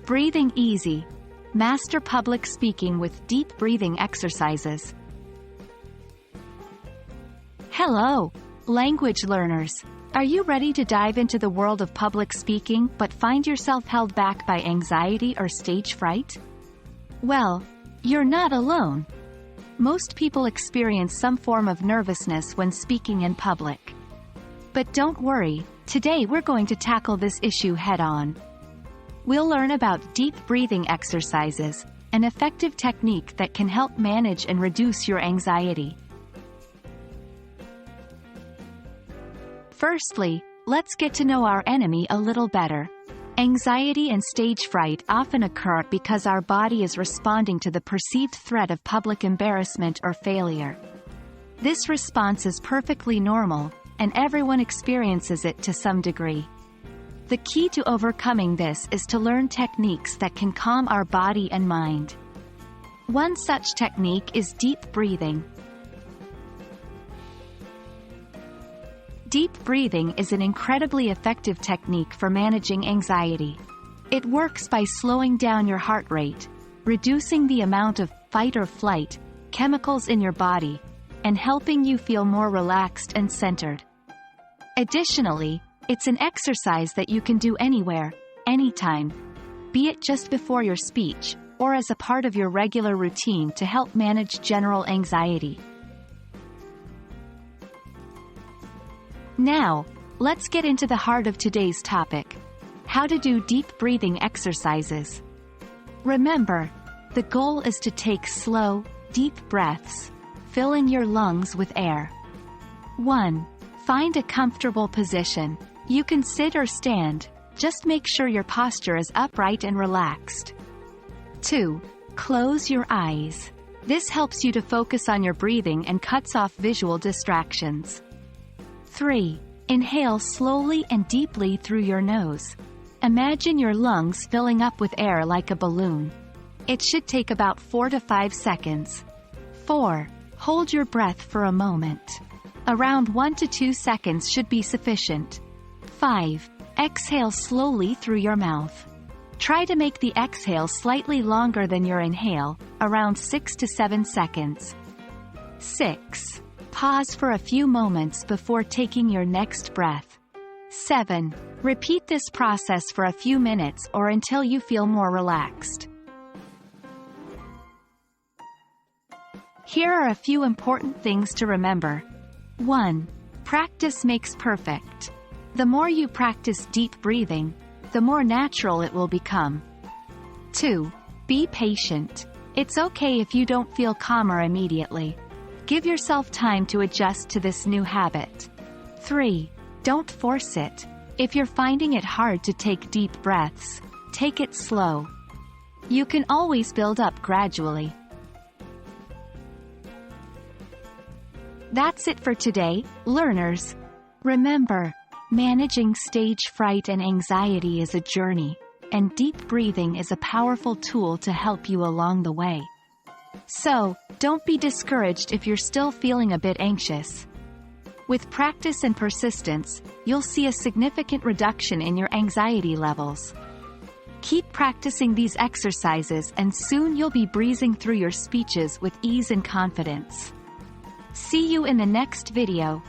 Breathing easy. Master public speaking with deep breathing exercises. Hello, language learners. Are you ready to dive into the world of public speaking but find yourself held back by anxiety or stage fright? Well, you're not alone. Most people experience some form of nervousness when speaking in public. But don't worry, today we're going to tackle this issue head-on. We'll learn about deep breathing exercises, an effective technique that can help manage and reduce your anxiety. Firstly, let's get to know our enemy a little better. Anxiety and stage fright often occur because our body is responding to the perceived threat of public embarrassment or failure. This response is perfectly normal, and everyone experiences it to some degree. The key to overcoming this is to learn techniques that can calm our body and mind. One such technique is deep breathing. Deep breathing is an incredibly effective technique for managing anxiety. It works by slowing down your heart rate, reducing the amount of fight or flight chemicals in your body, and helping you feel more relaxed and centered. Additionally, it's an exercise that you can do anywhere, anytime, be it just before your speech, or as a part of your regular routine to help manage general anxiety. Now, let's get into the heart of today's topic: how to do deep breathing exercises. Remember, the goal is to take slow, deep breaths, filling your lungs with air. 1. Find a comfortable position. You can sit or stand, just make sure your posture is upright and relaxed. 2. Close your eyes. This helps you to focus on your breathing and cuts off visual distractions. 3. Inhale slowly and deeply through your nose. Imagine your lungs filling up with air like a balloon. It should take about 4 to 5 seconds. 4. Hold your breath for a moment. Around 1 to 2 seconds should be sufficient. 5. Exhale slowly through your mouth. Try to make the exhale slightly longer than your inhale, around 6 to 7 seconds. 6. Pause for a few moments before taking your next breath. 7. Repeat this process for a few minutes or until you feel more relaxed. Here are a few important things to remember. 1. Practice makes perfect. The more you practice deep breathing, the more natural it will become. 2. Be patient. It's okay if you don't feel calmer immediately. Give yourself time to adjust to this new habit. 3. Don't force it. If you're finding it hard to take deep breaths, take it slow. You can always build up gradually. That's it for today, learners. Remember, managing stage fright and anxiety is a journey, and deep breathing is a powerful tool to help you along the way. So, don't be discouraged if you're still feeling a bit anxious. With practice and persistence, you'll see a significant reduction in your anxiety levels. Keep practicing these exercises and soon you'll be breezing through your speeches with ease and confidence. See you in the next video.